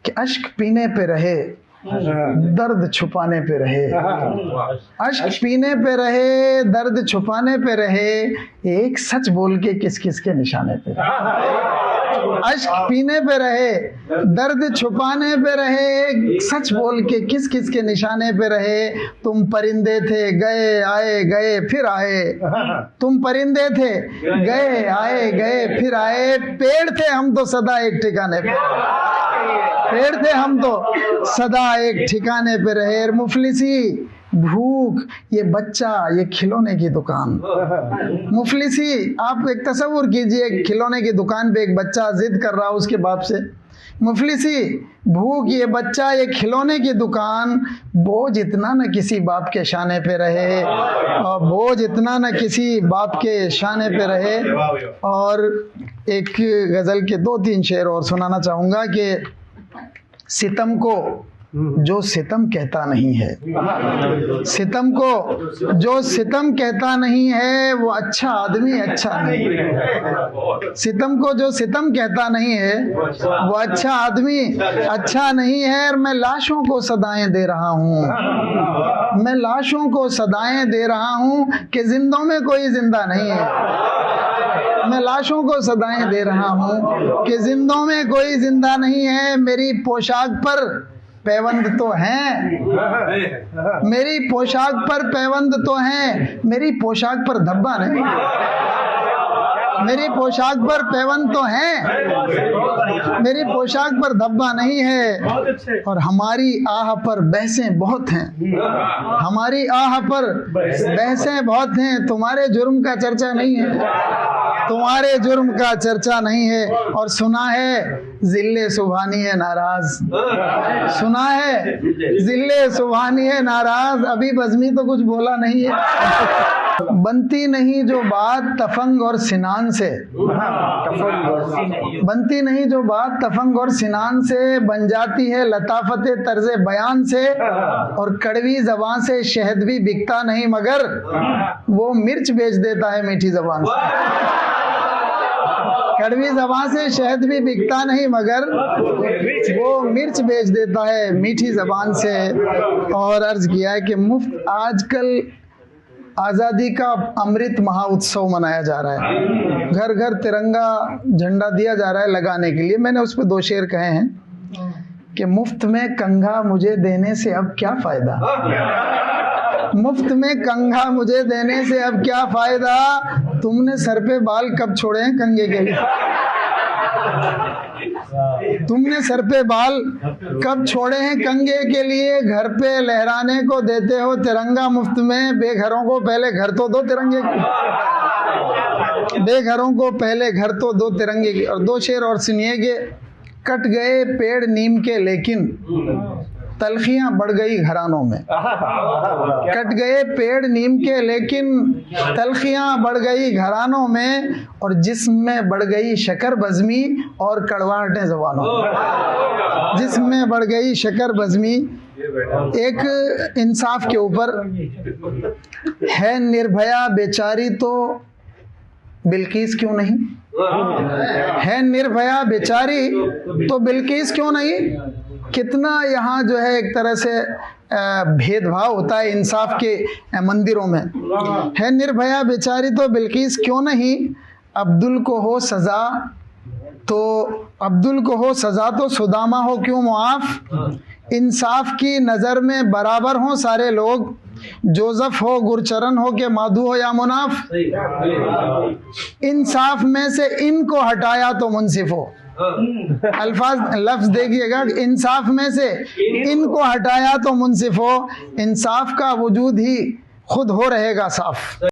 कि अश्क पीने पे रहे, दर्द छुपाने पे रहे। अश्क पीने पे रहे, दर्द छुपाने पे रहे, एक सच बोल के किस किस के निशाने पे रहे। अश्क पीने पे रहे, दर्द छुपाने पे रहे, सच बोल के किस किस के निशाने पे रहे। तुम परिंदे थे गए आए गए फिर आए, तुम परिंदे थे गए आए गए फिर आए, पेड़ थे हम तो सदा एक ठिकाने पे, पेड़ थे हम तो सदा एक ठिकाने पे रहे। मुफलिसी भूख, ये बच्चा, ये खिलौने की दुकान। मुफलिसी, आप एक तस्वुर कीजिए, खिलौने की दुकान पे एक बच्चा जिद कर रहा उसके बाप से। मुफलिसी भूख, ये बच्चा, ये खिलौने की दुकान, बोझ इतना न किसी बाप के शाने पे रहे, और बोझ इतना न किसी बाप के शाने पे रहे। और एक गजल के 2-3 शेर और सुनाना चाहूंगा कि सितम को जो सितम कहता नहीं है, सितम को जो सितम कहता नहीं है, वो अच्छा आदमी अच्छा नहीं है। सितम को जो सितम कहता नहीं है, वो अच्छा आदमी अच्छा नहीं है। और मैं लाशों को सदाएं दे रहा हूँ, मैं लाशों को सदाएं दे रहा हूँ कि जिंदों में कोई जिंदा नहीं है। मैं लाशों को सदाएं दे रहा हूँ कि जिंदों में कोई जिंदा नहीं है। मेरी पोशाक पर पैबंद तो हैं, मेरी पोशाक पर पैबंद तो हैं, मेरी पोशाक पर धब्बा नहीं। मेरी पोशाक पर पैबंद तो हैं, मेरी पोशाक पर धब्बा नहीं है। और हमारी आह पर बहसें बहुत हैं, हमारी आह पर बहसें बहुत हैं। तुम्हारे जुर्म का चर्चा नहीं है, तुम्हारे जुर्म का चर्चा नहीं है। और सुना है जिल्ले सुभानी है नाराज, सुना है जिल्ले सुभानी है नाराज, अभी बज़मी तो कुछ बोला नहीं है। बनती नहीं जो बात तफंग और सिनान से, बनती नहीं जो बात तफंग और सिनान से, बन जाती है लताफते तर्ज़े बयान से। और कड़वी ज़बान से शहद भी बिकता नहीं, मगर वो मिर्च बेच देता है मीठी ज़बान से। कड़वी ज़बान से शहद भी बिकता नहीं, मगर वो मिर्च बेच देता है मीठी ज़बान से। और अर्ज किया है कि मुफ्त आजकल आज़ादी का अमृत महोत्सव मनाया जा रहा है, घर घर तिरंगा झंडा दिया जा रहा है लगाने के लिए। मैंने उस पर 2 शेर कहे हैं कि मुफ्त में कंघा मुझे देने से अब क्या फ़ायदा, मुफ्त में कंघा मुझे देने से अब क्या फ़ायदा, तुमने सर पे बाल कब छोड़े हैं कंघे के लिए, तुमने सर पे बाल कब छोड़े हैं कंघे के लिए। घर पे लहराने को देते हो तिरंगा मुफ्त में, बेघरों को पहले घर तो दो तिरंगे की, बेघरों को पहले घर तो दो तिरंगे की। और 2 शेर और सुनिए कि कट गए पेड़ नीम के लेकिन तलखियां बढ़ गई घरानों में, कट गए पेड़ नीम के लेकिन तलखियां बढ़ गई घरानों में। और जिस्म में बढ़ गई शकर बज़मी और कड़वाहटें ज़बानों में, जिस्म में बढ़ गई शकर बज़मी। एक इंसाफ के ऊपर है निर्भया बेचारी तो बिल्किस क्यों नहीं, है निर्भया बेचारी तो बिल्किस क्यों नहीं। कितना यहाँ जो है एक तरह से भेदभाव होता है इंसाफ के मंदिरों में। है निर्भया बेचारी तो बिल्किस क्यों नहीं, अब्दुल को हो सजा तो, अब्दुल को हो सजा तो सुदामा हो क्यों मुआफ। इंसाफ की नज़र में बराबर हो सारे लोग, जोसेफ हो गुरचरण हो के माधु हो या मुनाफ। इंसाफ में से इनको हटाया तो मुंसिफ हो, लफ्ज देखिएगा, इंसाफ में से इनको हटाया तो मुंसिफ हो। इंसाफ का वजूद ही खुद हो रहेगा साफ।